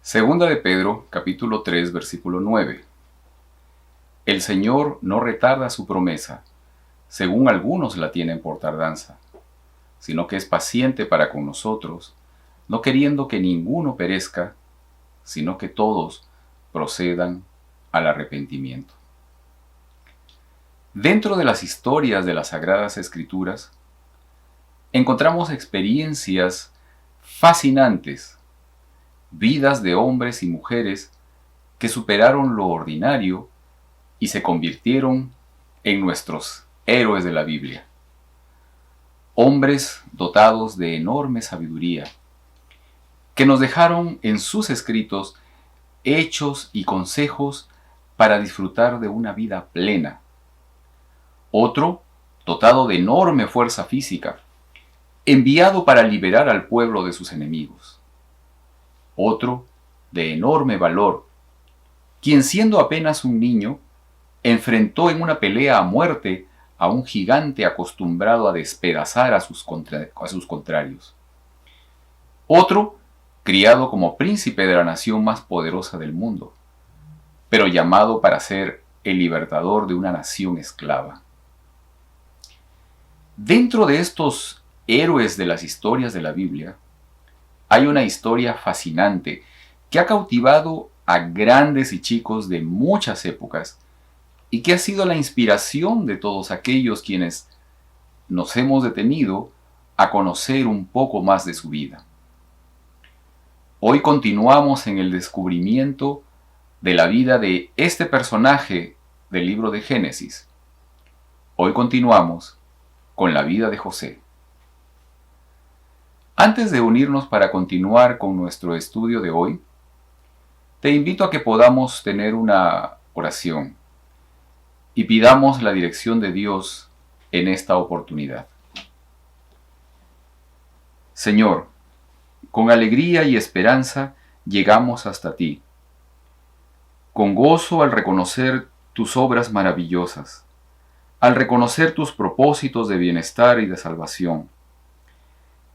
Segunda de Pedro, capítulo 3, versículo 9. El Señor no retarda su promesa, según algunos la tienen por tardanza, sino que es paciente para con nosotros, no queriendo que ninguno perezca, sino que todos procedan al arrepentimiento. Dentro de las historias de las Sagradas Escrituras, encontramos experiencias fascinantes, vidas de hombres y mujeres que superaron lo ordinario y se convirtieron en nuestros héroes de la Biblia. Hombres dotados de enorme sabiduría, que nos dejaron en sus escritos hechos y consejos para disfrutar de una vida plena. Otro, dotado de enorme fuerza física, enviado para liberar al pueblo de sus enemigos. Otro, de enorme valor, quien siendo apenas un niño, enfrentó en una pelea a muerte a un gigante acostumbrado a despedazar a sus contrarios. Otro, criado como príncipe de la nación más poderosa del mundo, pero llamado para ser el libertador de una nación esclava. Dentro de estos héroes de las historias de la Biblia, hay una historia fascinante que ha cautivado a grandes y chicos de muchas épocas y que ha sido la inspiración de todos aquellos quienes nos hemos detenido a conocer un poco más de su vida. Hoy continuamos en el descubrimiento de la vida de este personaje del libro de Génesis. Hoy continuamos con la vida de José. Antes de unirnos para continuar con nuestro estudio de hoy, te invito a que podamos tener una oración y pidamos la dirección de Dios en esta oportunidad. Señor, con alegría y esperanza llegamos hasta ti, con gozo al reconocer tus obras maravillosas, al reconocer tus propósitos de bienestar y de salvación,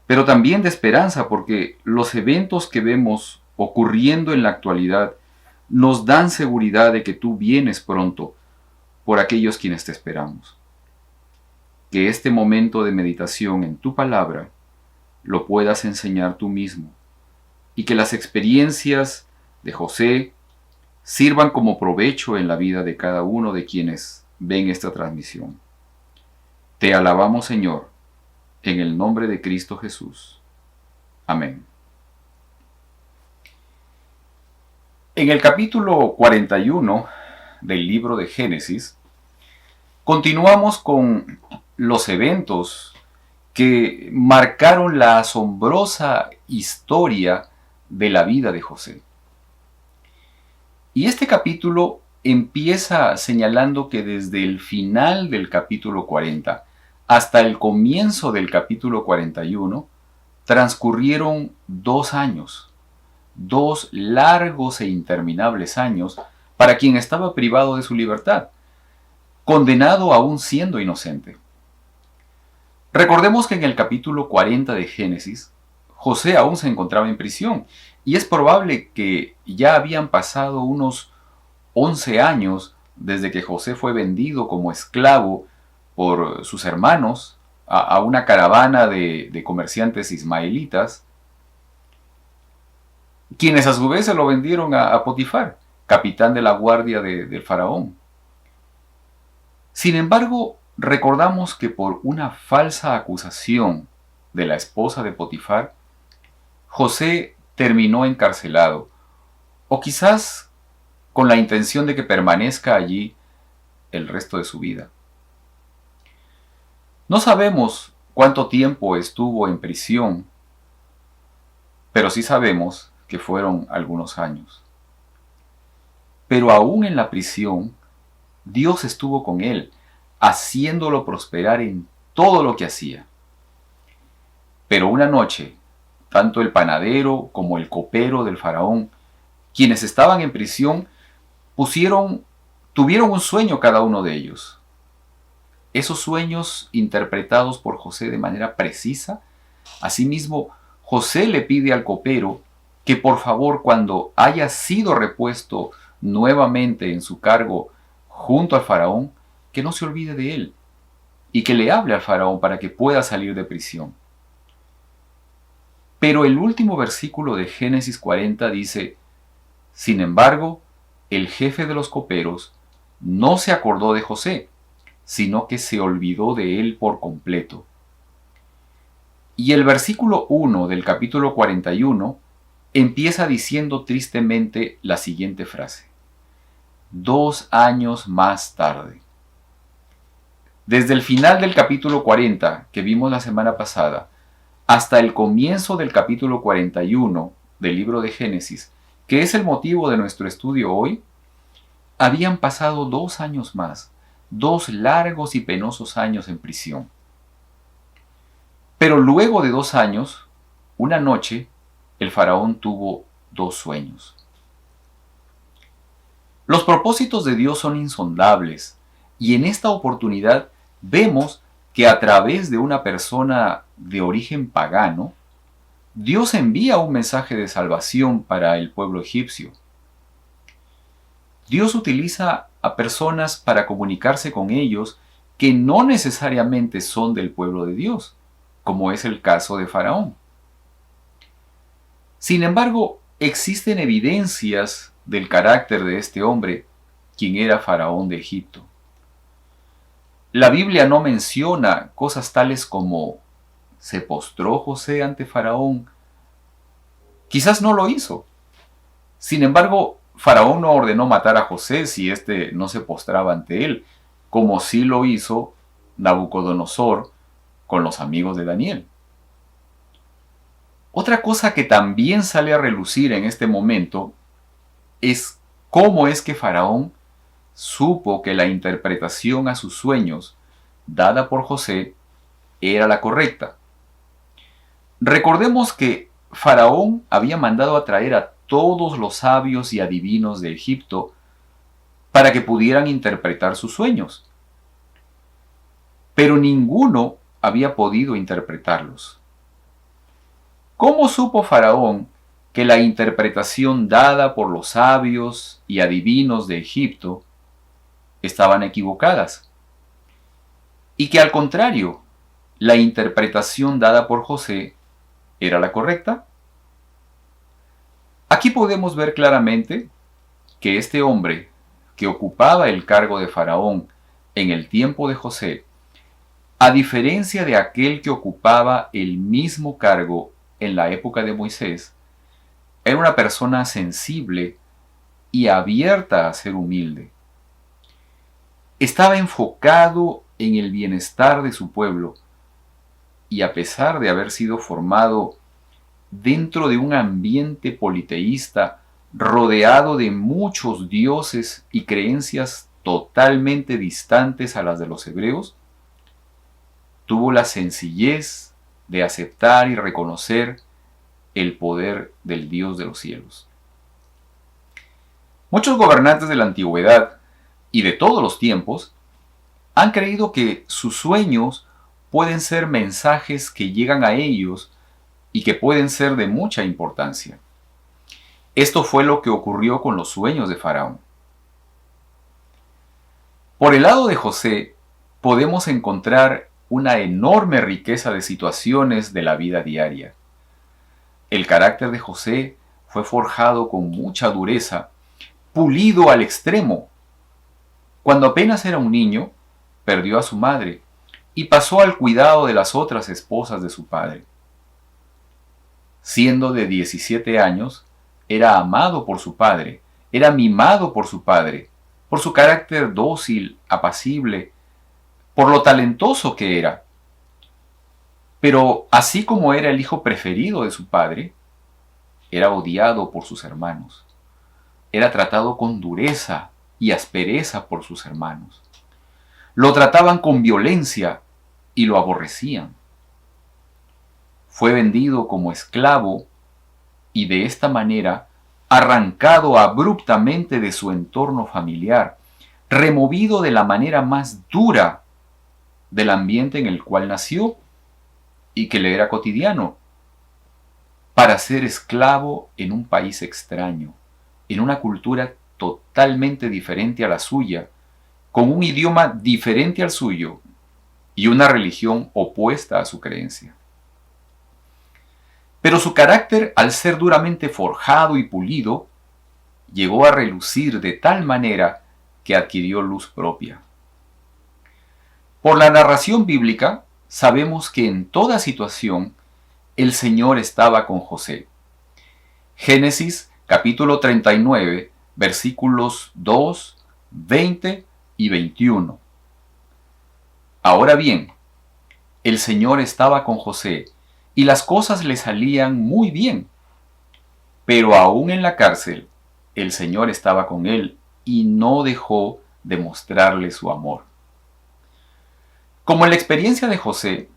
pero también de esperanza porque los eventos que vemos ocurriendo en la actualidad nos dan seguridad de que tú vienes pronto por aquellos quienes te esperamos. Que este momento de meditación en tu palabra lo puedas enseñar tú mismo y que las experiencias de José sirvan como provecho en la vida de cada uno de quienes ven esta transmisión. Te alabamos, Señor, en el nombre de Cristo Jesús. Amén. En el capítulo 41 del libro de Génesis, continuamos con los eventos que marcaron la asombrosa historia de la vida de José. Y este capítulo empieza señalando que desde el final del capítulo 40 hasta el comienzo del capítulo 41 transcurrieron 2 años, 2 largos e interminables años para quien estaba privado de su libertad, condenado aún siendo inocente. Recordemos que en el capítulo 40 de Génesis, José aún se encontraba en prisión y es probable que ya habían pasado unos 11 años desde que José fue vendido como esclavo por sus hermanos a una caravana de comerciantes ismaelitas, quienes a su vez se lo vendieron a Potifar, capitán de la guardia del faraón. Sin embargo, recordamos que por una falsa acusación de la esposa de Potifar, José terminó encarcelado, o quizás con la intención de que permanezca allí el resto de su vida. No sabemos cuánto tiempo estuvo en prisión, pero sí sabemos que fueron algunos años. Pero aún en la prisión, Dios estuvo con él, haciéndolo prosperar en todo lo que hacía. Pero una noche, tanto el panadero como el copero del faraón, quienes estaban en prisión, tuvieron un sueño cada uno de ellos. Esos sueños interpretados por José de manera precisa. Asimismo, José le pide al copero que por favor, cuando haya sido repuesto nuevamente en su cargo junto al faraón, que no se olvide de él y que le hable al faraón para que pueda salir de prisión. Pero el último versículo de Génesis 40 dice: sin embargo, el jefe de los coperos no se acordó de José, sino que se olvidó de él por completo. Y el versículo 1 del capítulo 41 empieza diciendo tristemente la siguiente frase: 2 años más tarde. Desde el final del capítulo 40, que vimos la semana pasada, hasta el comienzo del capítulo 41 del libro de Génesis, que es el motivo de nuestro estudio hoy, habían pasado 2 años más, 2 largos y penosos años en prisión. Pero luego de 2 años, una noche, el faraón tuvo 2 sueños. Los propósitos de Dios son insondables, y en esta oportunidad vemos que a través de una persona de origen pagano, Dios envía un mensaje de salvación para el pueblo egipcio. Dios utiliza a personas para comunicarse con ellos que no necesariamente son del pueblo de Dios, como es el caso de Faraón. Sin embargo, existen evidencias del carácter de este hombre, quien era Faraón de Egipto. La Biblia no menciona cosas tales como ¿se postró José ante Faraón? Quizás no lo hizo. Sin embargo, Faraón no ordenó matar a José si éste no se postraba ante él, como sí lo hizo Nabucodonosor con los amigos de Daniel. Otra cosa que también sale a relucir en este momento es cómo es que Faraón supo que la interpretación a sus sueños dada por José era la correcta. Recordemos que Faraón había mandado a traer a todos los sabios y adivinos de Egipto para que pudieran interpretar sus sueños. Pero ninguno había podido interpretarlos. ¿Cómo supo Faraón que la interpretación dada por los sabios y adivinos de Egipto estaban equivocadas? Y que al contrario, la interpretación dada por José era la correcta. Aquí podemos ver claramente que este hombre que ocupaba el cargo de Faraón en el tiempo de José, a diferencia de aquel que ocupaba el mismo cargo en la época de Moisés, era una persona sensible y abierta a ser humilde. Estaba enfocado en el bienestar de su pueblo y a pesar de haber sido formado dentro de un ambiente politeísta rodeado de muchos dioses y creencias totalmente distantes a las de los hebreos, tuvo la sencillez de aceptar y reconocer el poder del Dios de los cielos. Muchos gobernantes de la antigüedad y de todos los tiempos han creído que sus sueños pueden ser mensajes que llegan a ellos y que pueden ser de mucha importancia. Esto fue lo que ocurrió con los sueños de Faraón. Por el lado de José, podemos encontrar una enorme riqueza de situaciones de la vida diaria. El carácter de José fue forjado con mucha dureza, pulido al extremo. Cuando apenas era un niño, perdió a su madre y pasó al cuidado de las otras esposas de su padre. Siendo de 17 años, era amado por su padre, era mimado por su padre, por su carácter dócil, apacible, por lo talentoso que era. Pero así como era el hijo preferido de su padre, era odiado por sus hermanos. Era tratado con dureza y aspereza por sus hermanos. Lo trataban con violencia y lo aborrecían. Fue vendido como esclavo y de esta manera arrancado abruptamente de su entorno familiar, removido de la manera más dura del ambiente en el cual nació y que le era cotidiano. para ser esclavo en un país extraño, en una cultura totalmente diferente a la suya, con un idioma diferente al suyo y una religión opuesta a su creencia. Pero su carácter, al ser duramente forjado y pulido, llegó a relucir de tal manera que adquirió luz propia. Por la narración bíblica, sabemos que en toda situación el Señor estaba con José. Génesis capítulo 39, versículos 2, 20 y 21. Ahora bien, el Señor estaba con José y las cosas le salían muy bien. Pero aún en la cárcel, el Señor estaba con él y no dejó de mostrarle su amor. Como en la experiencia de José,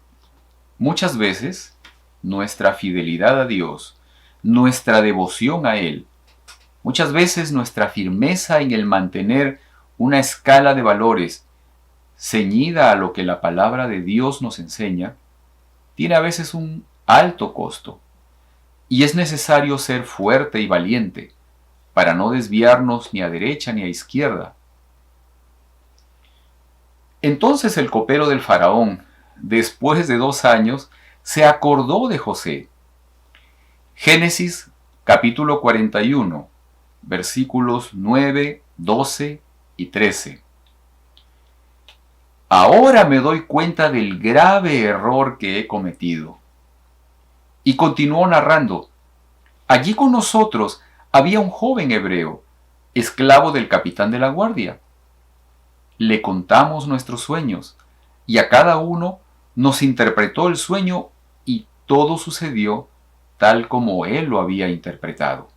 muchas veces nuestra fidelidad a Dios, nuestra devoción a Él, muchas veces nuestra firmeza en el mantener una escala de valores ceñida a lo que la palabra de Dios nos enseña, tiene a veces un alto costo. Y es necesario ser fuerte y valiente para no desviarnos ni a derecha ni a izquierda. Entonces el copero del faraón, después de 2 años, se acordó de José. Génesis capítulo 41, versículos 9, 12 y 13. Ahora me doy cuenta del grave error que he cometido. Y continuó narrando. Allí con nosotros había un joven hebreo, esclavo del capitán de la guardia. Le contamos nuestros sueños, y a cada uno nos interpretó el sueño, y todo sucedió tal como él lo había interpretado.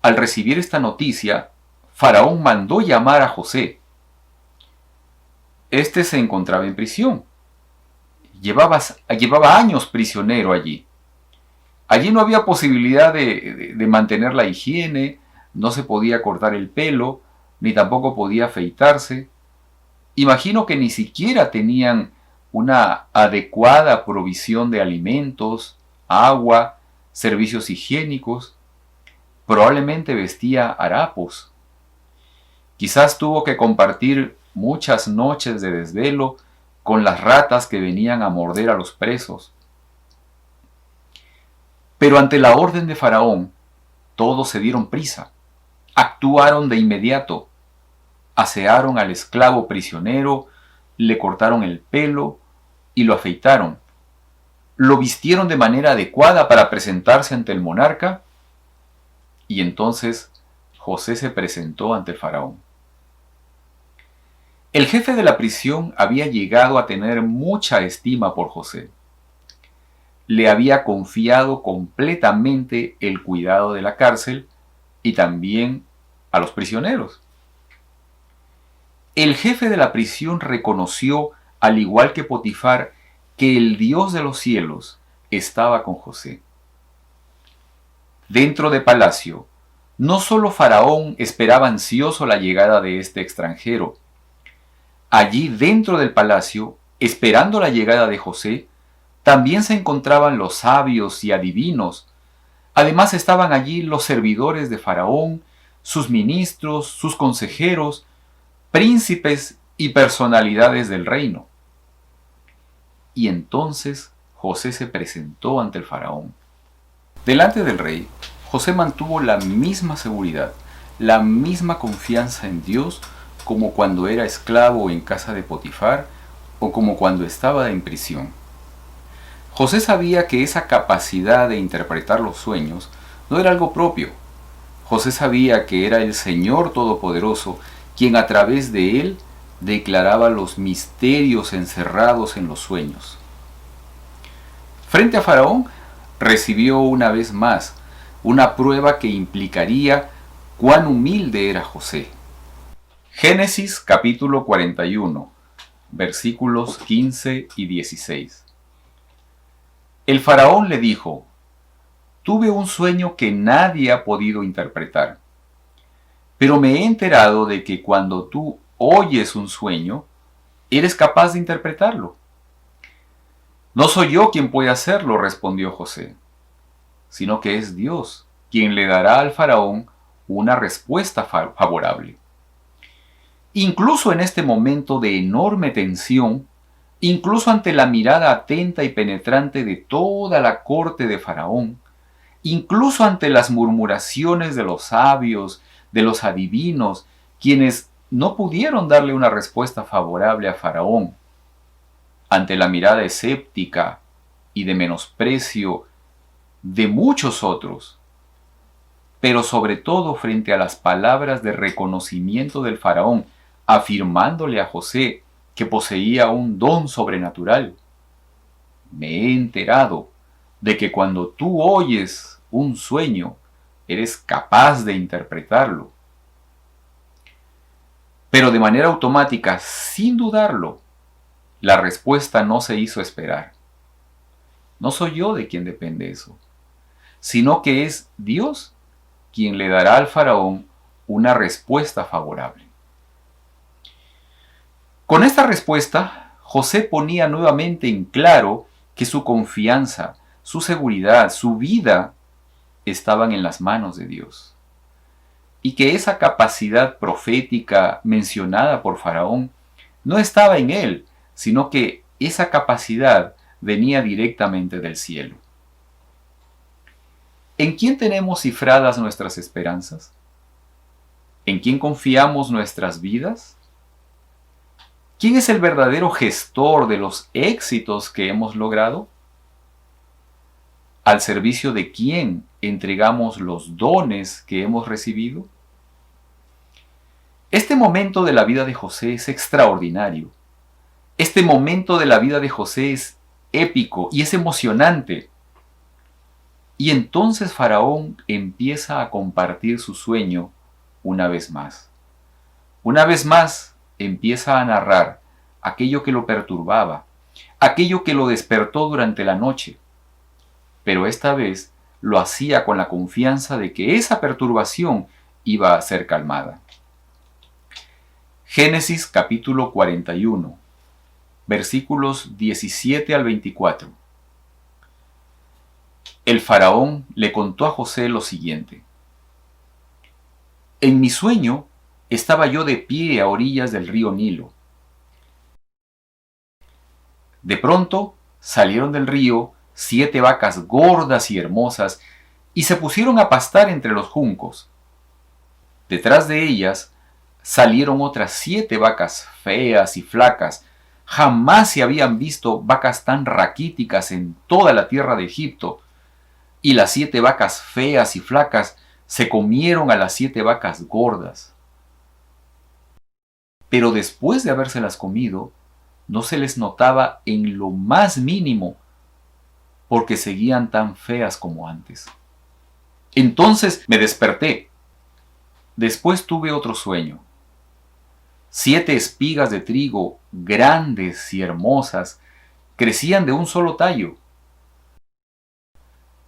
Al recibir esta noticia, Faraón mandó llamar a José. Este se encontraba en prisión. Llevaba años prisionero allí. Allí no había posibilidad de mantener la higiene, no se podía cortar el pelo, ni tampoco podía afeitarse. Imagino que ni siquiera tenían una adecuada provisión de alimentos, agua, servicios higiénicos. Probablemente vestía harapos. Quizás tuvo que compartir muchas noches de desvelo con las ratas que venían a morder a los presos. Pero ante la orden de Faraón, todos se dieron prisa, actuaron de inmediato, asearon al esclavo prisionero, le cortaron el pelo y lo afeitaron, lo vistieron de manera adecuada para presentarse ante el monarca, y entonces José se presentó ante el Faraón. El jefe de la prisión había llegado a tener mucha estima por José. Le había confiado completamente el cuidado de la cárcel y también a los prisioneros. El jefe de la prisión reconoció, al igual que Potifar, que el Dios de los cielos estaba con José. Dentro de palacio, no solo Faraón esperaba ansioso la llegada de este extranjero. Allí dentro del palacio, esperando la llegada de José, también se encontraban los sabios y adivinos. Además estaban allí los servidores de Faraón, sus ministros, sus consejeros, príncipes y personalidades del reino. Y entonces José se presentó ante el Faraón. Delante del rey, José mantuvo la misma seguridad, la misma confianza en Dios como cuando era esclavo en casa de Potifar o como cuando estaba en prisión. José sabía que esa capacidad de interpretar los sueños no era algo propio. José sabía que era el Señor Todopoderoso quien a través de él declaraba los misterios encerrados en los sueños. Frente a Faraón, recibió una vez más una prueba que implicaría cuán humilde era José. Génesis capítulo 41, versículos 15 y 16. El faraón le dijo: tuve un sueño que nadie ha podido interpretar, pero me he enterado de que cuando tú oyes un sueño, eres capaz de interpretarlo. No soy yo quien puede hacerlo, respondió José, sino que es Dios quien le dará al faraón una respuesta favorable. Incluso en este momento de enorme tensión, incluso ante la mirada atenta y penetrante de toda la corte de Faraón, incluso ante las murmuraciones de los sabios, de los adivinos, quienes no pudieron darle una respuesta favorable a Faraón, ante la mirada escéptica y de menosprecio de muchos otros, pero sobre todo frente a las palabras de reconocimiento del faraón, afirmándole a José que poseía un don sobrenatural. Me he enterado de que cuando tú oyes un sueño, eres capaz de interpretarlo. Pero de manera automática, sin dudarlo, la respuesta no se hizo esperar. No soy yo de quien depende eso, sino que es Dios quien le dará al faraón una respuesta favorable. Con esta respuesta, José ponía nuevamente en claro que su confianza, su seguridad, su vida estaban en las manos de Dios. Y que esa capacidad profética mencionada por Faraón no estaba en él, sino que esa capacidad venía directamente del cielo. ¿En quién tenemos cifradas nuestras esperanzas? ¿En quién confiamos nuestras vidas? ¿Quién es el verdadero gestor de los éxitos que hemos logrado? ¿Al servicio de quién entregamos los dones que hemos recibido? Este momento de la vida de José es extraordinario. Este momento de la vida de José es épico y es emocionante. Y entonces Faraón empieza a compartir su sueño una vez más. Una vez más empieza a narrar aquello que lo perturbaba, aquello que lo despertó durante la noche. Pero esta vez lo hacía con la confianza de que esa perturbación iba a ser calmada. Génesis capítulo 41, versículos 17 al 24. El faraón le contó a José lo siguiente: En mi sueño estaba yo de pie a orillas del río Nilo. De pronto salieron del río 7 vacas gordas y hermosas y se pusieron a pastar entre los juncos. Detrás de ellas salieron otras 7 vacas feas y flacas. Jamás se habían visto vacas tan raquíticas en toda la tierra de Egipto. Y las 7 vacas feas y flacas se comieron a las 7 vacas gordas. Pero después de habérselas comido, no se les notaba en lo más mínimo, porque seguían tan feas como antes. Entonces me desperté. Después tuve otro sueño. 7 espigas de trigo, grandes y hermosas, crecían de un solo tallo.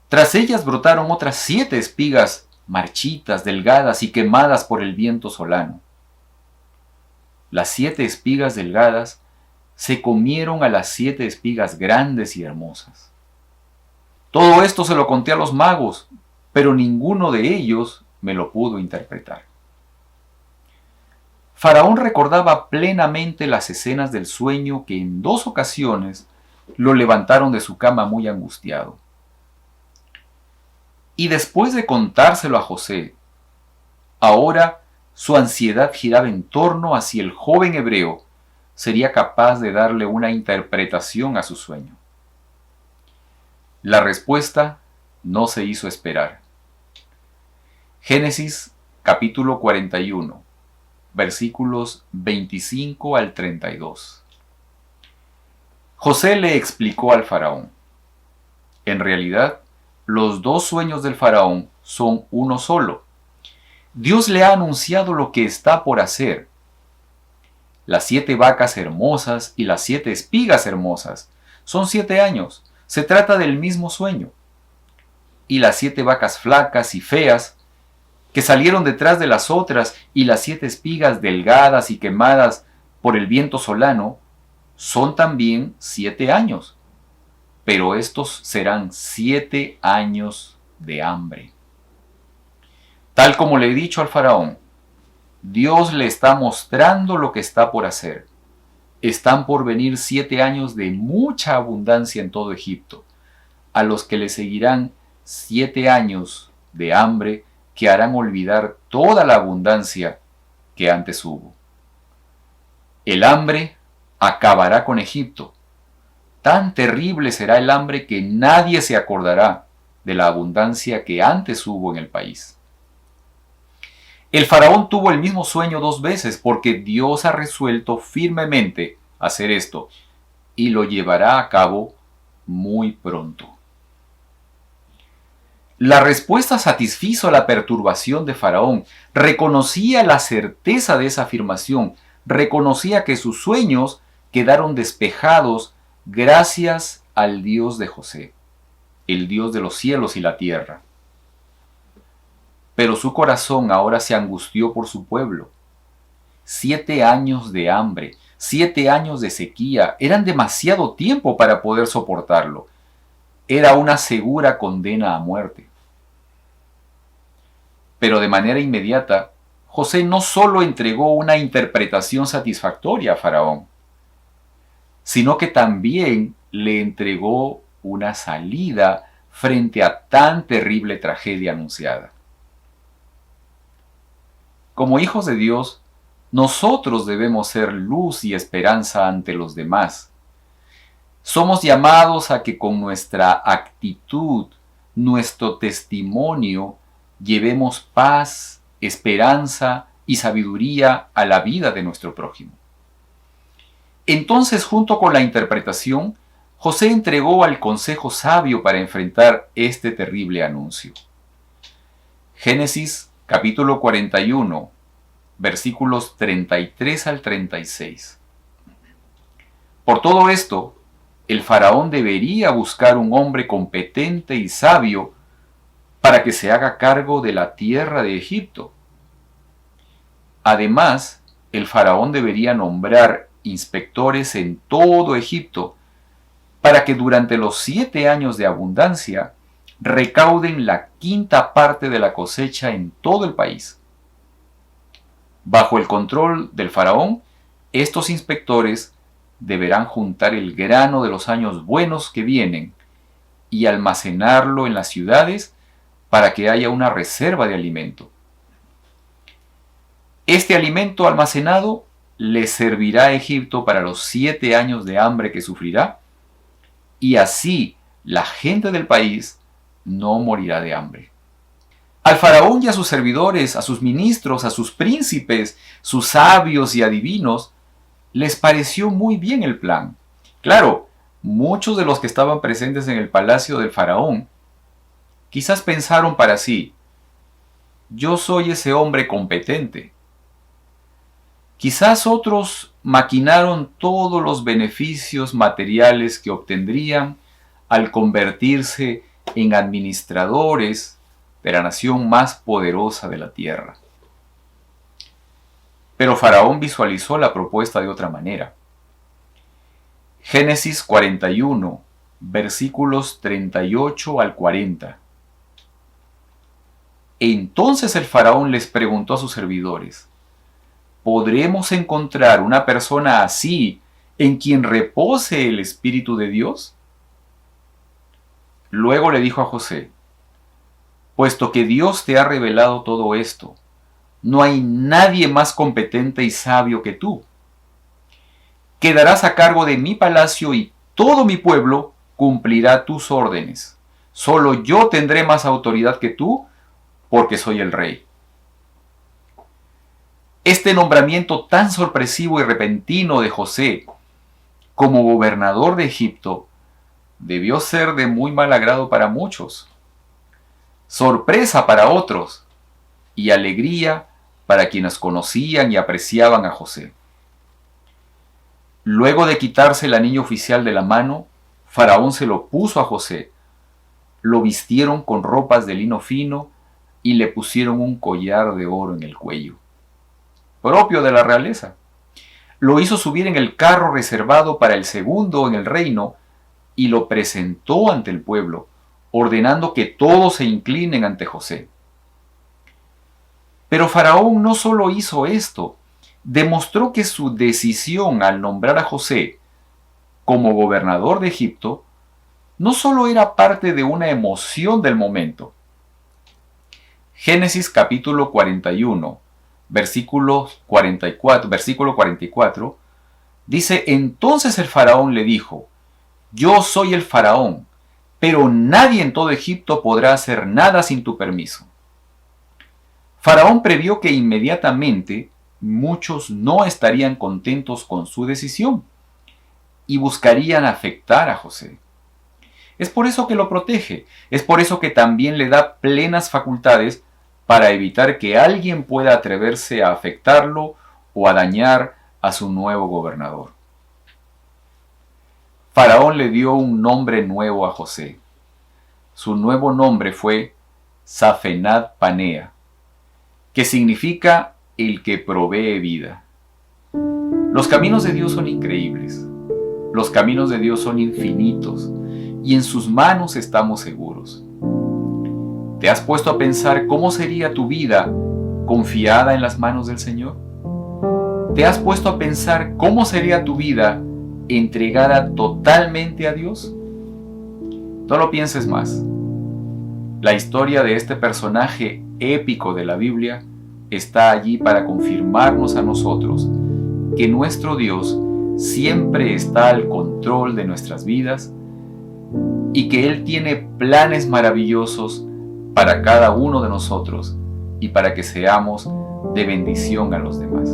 Tras ellas brotaron otras 7 espigas, marchitas, delgadas y quemadas por el viento solano. Las 7 espigas delgadas se comieron a las 7 espigas grandes y hermosas. Todo esto se lo conté a los magos, pero ninguno de ellos me lo pudo interpretar. Faraón recordaba plenamente las escenas del sueño que en 2 ocasiones lo levantaron de su cama muy angustiado. Y después de contárselo a José, ahora su ansiedad giraba en torno a si el joven hebreo sería capaz de darle una interpretación a su sueño. La respuesta no se hizo esperar. Génesis capítulo 41, versículos 25 al 32. José le explicó al faraón: en realidad, los 2 sueños del faraón son uno solo. Dios le ha anunciado lo que está por hacer. Las 7 vacas hermosas y las 7 espigas hermosas son 7 años. Se trata del mismo sueño. Y las 7 vacas flacas y feas que salieron detrás de las otras y las 7 espigas delgadas y quemadas por el viento solano son también 7 años. pero estos serán 7 años de hambre. Tal como le he dicho al faraón, Dios le está mostrando lo que está por hacer. Están por venir 7 años de mucha abundancia en todo Egipto, a los que le seguirán 7 años de hambre que harán olvidar toda la abundancia que antes hubo. El hambre acabará con Egipto. Tan terrible será el hambre que nadie se acordará de la abundancia que antes hubo en el país. El faraón tuvo el mismo sueño 2 veces porque Dios ha resuelto firmemente hacer esto y lo llevará a cabo muy pronto. La respuesta satisfizo la perturbación de Faraón. Reconocía la certeza de esa afirmación. Reconocía que sus sueños quedaron despejados gracias al Dios de José, el Dios de los cielos y la tierra. Pero su corazón ahora se angustió por su pueblo. 7 años de hambre, 7 años de sequía, eran demasiado tiempo para poder soportarlo. Era una segura condena a muerte. Pero de manera inmediata, José no solo entregó una interpretación satisfactoria a Faraón, sino que también le entregó una salida frente a tan terrible tragedia anunciada. Como hijos de Dios, nosotros debemos ser luz y esperanza ante los demás. Somos llamados a que con nuestra actitud, nuestro testimonio, llevemos paz, esperanza y sabiduría a la vida de nuestro prójimo. Entonces, junto con la interpretación, José entregó al consejo sabio para enfrentar este terrible anuncio. Génesis capítulo 41, versículos 33 al 36. Por todo esto, el faraón debería buscar un hombre competente y sabio para que se haga cargo de la tierra de Egipto. Además, el faraón debería nombrar inspectores en todo Egipto para que durante los 7 años de abundancia recauden la 1/5 parte de la cosecha en todo el país. Bajo el control del faraón, estos inspectores deberán juntar el grano de los años buenos que vienen y almacenarlo en las ciudades para que haya una reserva de alimento. Este alimento almacenado le servirá a Egipto para los 7 años de hambre que sufrirá, y así la gente del país no morirá de hambre. Al faraón y a sus servidores, a sus ministros, a sus príncipes, sus sabios y adivinos, les pareció muy bien el plan. Claro, muchos de los que estaban presentes en el palacio del faraón quizás pensaron para sí: yo soy ese hombre competente. Quizás otros maquinaron todos los beneficios materiales que obtendrían al convertirse en administradores de la nación más poderosa de la tierra. Pero Faraón visualizó la propuesta de otra manera. Génesis 41, versículos 38 al 40. Entonces el Faraón les preguntó a sus servidores: ¿podremos encontrar una persona así en quien repose el Espíritu de Dios? Luego le dijo a José: puesto que Dios te ha revelado todo esto, no hay nadie más competente y sabio que tú. Quedarás a cargo de mi palacio y todo mi pueblo cumplirá tus órdenes. Solo yo tendré más autoridad que tú, porque soy el rey. Este nombramiento tan sorpresivo y repentino de José como gobernador de Egipto debió ser de muy mal agrado para muchos, sorpresa para otros y alegría para quienes conocían y apreciaban a José. Luego de quitarse el anillo oficial de la mano, Faraón se lo puso a José, lo vistieron con ropas de lino fino y le pusieron un collar de oro en el cuello, propio de la realeza. Lo hizo subir en el carro reservado para el segundo en el reino, y lo presentó ante el pueblo, ordenando que todos se inclinen ante José. Pero Faraón no solo hizo esto, demostró que su decisión al nombrar a José como gobernador de Egipto no solo era parte de una emoción del momento. Génesis capítulo 41, versículo 44, dice: entonces el faraón le dijo: yo soy el faraón, pero nadie en todo Egipto podrá hacer nada sin tu permiso. Faraón previó que inmediatamente muchos no estarían contentos con su decisión y buscarían afectar a José. Es por eso que lo protege, es por eso que también le da plenas facultades para evitar que alguien pueda atreverse a afectarlo o a dañar a su nuevo gobernador. Faraón le dio un nombre nuevo a José. Su nuevo nombre fue Safenat Panea, que significa el que provee vida. Los caminos de Dios son increíbles. Los caminos de Dios son infinitos y en sus manos estamos seguros. ¿Te has puesto a pensar cómo sería tu vida confiada en las manos del Señor? ¿Te has puesto a pensar cómo sería tu vida entregada totalmente a Dios? No lo pienses más. La historia de este personaje épico de la Biblia está allí para confirmarnos a nosotros que nuestro Dios siempre está al control de nuestras vidas y que Él tiene planes maravillosos para cada uno de nosotros y para que seamos de bendición a los demás.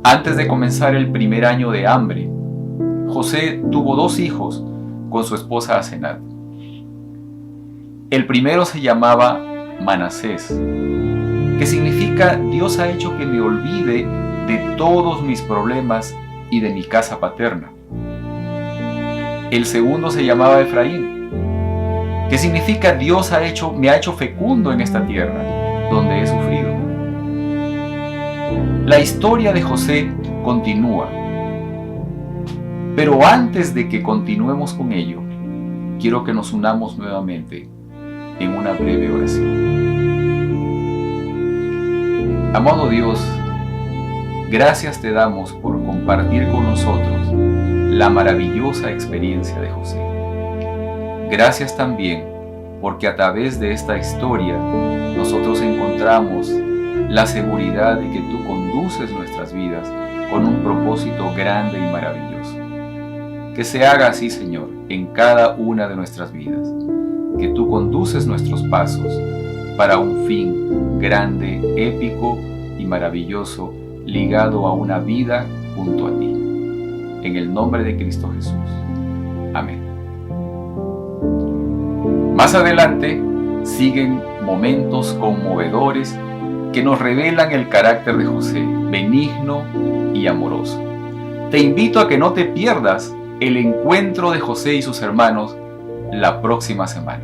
Antes de comenzar el primer año de hambre, José tuvo 2 hijos con su esposa Asenat. El primero se llamaba Manasés, que significa Dios ha hecho que me olvide de todos mis problemas y de mi casa paterna. El segundo se llamaba Efraín, que significa Dios me ha hecho fecundo en esta tierra, donde he sufrido. La historia de José continúa, pero antes de que continuemos con ello, quiero que nos unamos nuevamente en una breve oración. Amado Dios, gracias te damos por compartir con nosotros la maravillosa experiencia de José. Gracias también porque a través de esta historia nosotros encontramos la seguridad de que tú conduces nuestras vidas con un propósito grande y maravilloso. Que se haga así, Señor, en cada una de nuestras vidas. Que tú conduces nuestros pasos para un fin grande, épico y maravilloso, ligado a una vida junto a ti. En el nombre de Cristo Jesús. Amén. Más adelante siguen momentos conmovedores que nos revelan el carácter de José, benigno y amoroso. Te invito a que no te pierdas el encuentro de José y sus hermanos la próxima semana.